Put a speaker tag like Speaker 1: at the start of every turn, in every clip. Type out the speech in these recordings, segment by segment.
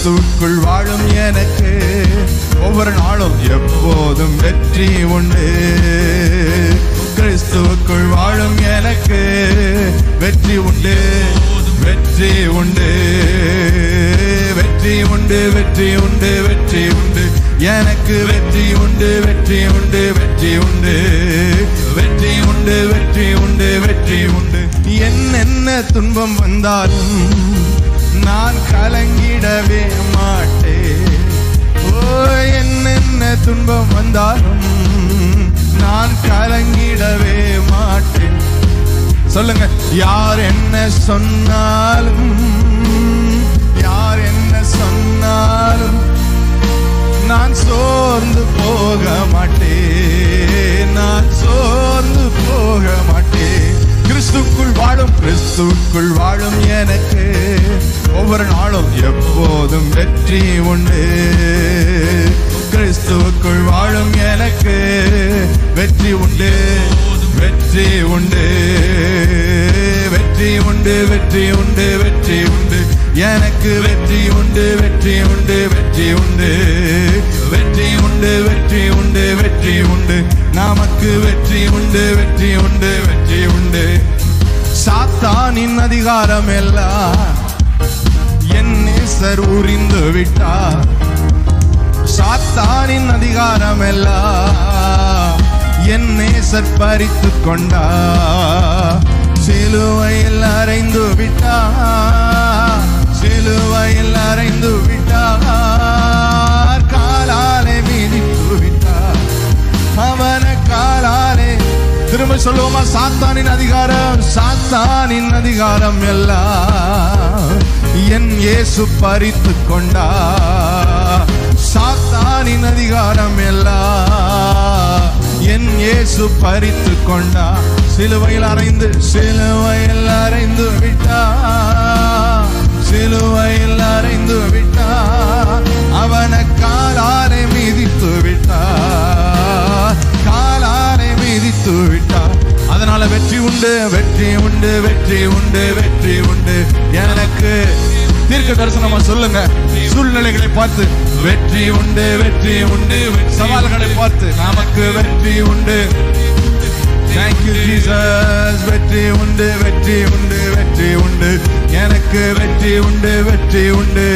Speaker 1: கிறிஸ்துவுக்குள் வாழும் எனக்கு ஒவ்வொரு நாளும் எப்போதும் வெற்றி உண்டு. கிறிஸ்துவுக்குள் வாழும் எனக்கு வெற்றி உண்டு, வெற்றி உண்டு, வெற்றி உண்டு, வெற்றி உண்டு, வெற்றி உண்டு, எனக்கு வெற்றி உண்டு, வெற்றி உண்டு, வெற்றி உண்டு, வெற்றி உண்டு, வெற்றி உண்டு, வெற்றி உண்டு. என்னென்ன துன்பம் வந்தாலும் நான் கலங்கிடவே மாட்டேன். ஓ, என்னென்ன துன்பம் வந்தாலும் நான் கலங்கிடவே மாட்டேன். சொல்லுங்க, யார் என்ன சொன்னாலும், யார் என்ன சொன்னாலும் நான் சோர்ந்து போக மாட்டேன், நான் சோர்ந்து போக மாட்டேன். கிறிஸ்துவுக்குள் வாழும், கிறிஸ்துவுக்குள் வாழும் எனக்கு ஒவ்வொரு நாளும் எப்போதும் வெற்றி உண்டு. கிறிஸ்துவுக்குள் வாழும் எனக்கு வெற்றி உண்டு, வெற்றி உண்டு, வெற்றி உண்டு, வெற்றி உண்டு, வெற்றி உண்டு, எனக்கு வெற்றி உண்டு, வெற்றி உண்டு, வெற்றி உண்டு, வெற்றி உண்டு, வெற்றி உண்டு, வெற்றி உண்டு, நமக்கு வெற்றி உண்டு, வெற்றி உண்டு, வெற்றி உண்டு. சாத்தானின் அதிகாரம் எல்லாம் என் நேசர் உரிந்து விட்டார். சாத்தானின் அதிகாரம் எல்லாம் என் நேசர் பறித்து கொண்டார். சிலுவையில் அறைந்து விட்டார், சிலுவையில் அறைந்து விட்டார். காலாலே மிதித்து விட்டார், அவன காலாலே. திரும்ப சொல்லுவோமா? சாத்தானின் அதிகாரம், சாத்தானின் அதிகாரம் எல்லாம் என் இயேசு பறித்து கொண்டார். சாத்தானின் அதிகாரம் எல்லாம் என் இயேசு பறித்து கொண்டார். சிலுவையில் அறைந்து, சிலுவையில் அறைந்து விட்டார், சிலுவையில் அறைந்து விட்டார். அவன காலாலே மிதித்து விட்டார், காலாலே மிதித்து விட்டார். அதனால வெற்றி உண்டு, வெற்றி உண்டு, வெற்றி உண்டு, வெற்றி உண்டு எனக்கு. தீர்க்க தரிசனமா சொல்லுங்க. சூழ்நிலைகளை பார்த்து வெற்றி உண்டு, வெற்றி உண்டு, சவால்களை பார்த்து நமக்கு வெற்றி உண்டு. Thank you Jesus. வெற்றி உண்டு, வெற்றி உண்டு, வெற்றி உண்டு, எனக்கு வெற்றி உண்டு, வெற்றி உண்டு,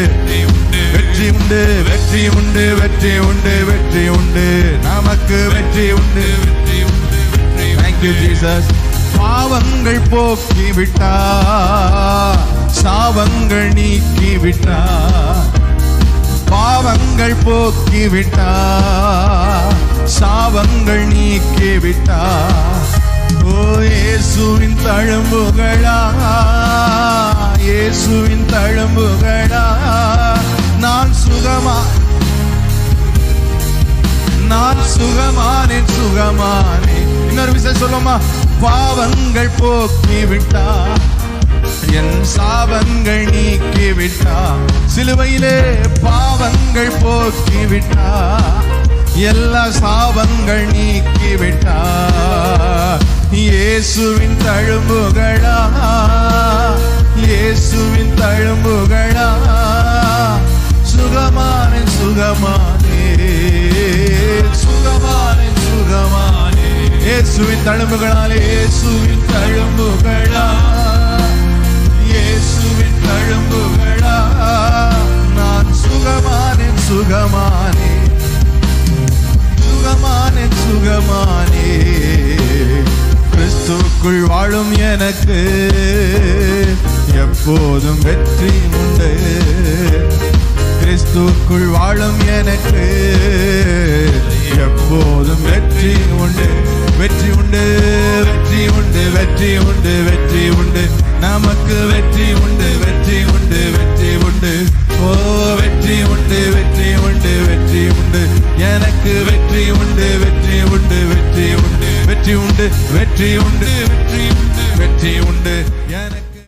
Speaker 1: வெற்றி உண்டு, வெற்றி உண்டு, வெற்றி உண்டு, வெற்றி உண்டு, நமக்கு வெற்றி உண்டு. Thank you Jesus. பாவங்கள் போக்கி விட்டார், சாவங்கள் நீக்கி விட்டார். பாவங்கள் போக்கி விட்டார், சாவங்கள் நீக்கி விட்டார். ஓ, இயேசுவின் தழும்புகளா, இயேசுவின் தழும்புகளா நான் சுகமா, நான் சுகமானேன், சுகமானேன். இன்னொரு விஷயம் சொல்லுமா? பாவங்கள் போக்கி விட்டார், என் சாபங்கள் நீக்கி விட்டார். சிலுவையிலே பாவங்கள் போக்கி விட்டார், எல்லா சாபங்கள் நீக்கி விட்டார். இயேசுவின் தழும்புகளா, இயேசுவின் தழும்புகளா சுகமானே, சுகமானே, சுகமானே, சுகமானே. இயேசுவின் தழும்புகளாலே, இயேசுவின் தழும்புகளா, இயேசுவின் தழும்புகளா நான் சுகமானேன், சுகமானே, சுகமானே, சுகமானே. கிறிஸ்துவுக்குள் வாழும் எனக்கு எப்போதும் வெற்றி உண்டு. கிறிஸ்துவுக்குள் வாழும் எனக்கு எப்போதும் வெற்றி உண்டு, வெற்றி உண்டு, வெற்றி உண்டு, வெற்றி உண்டு, வெற்றி உண்டு, நமக்கு வெற்றி உண்டு, வெற்றி உண்டு, வெற்றி உண்டு. ஓ, வெற்றி உண்டு, வெற்றி உண்டு, வெற்றி உண்டு, எனக்கு வெற்றி உண்டு, வெற்றி உண்டு, வெற்றி உண்டு, வெற்றி உண்டு, வெற்றி உண்டு, வெற்றி உண்டு, வெற்றி உண்டு,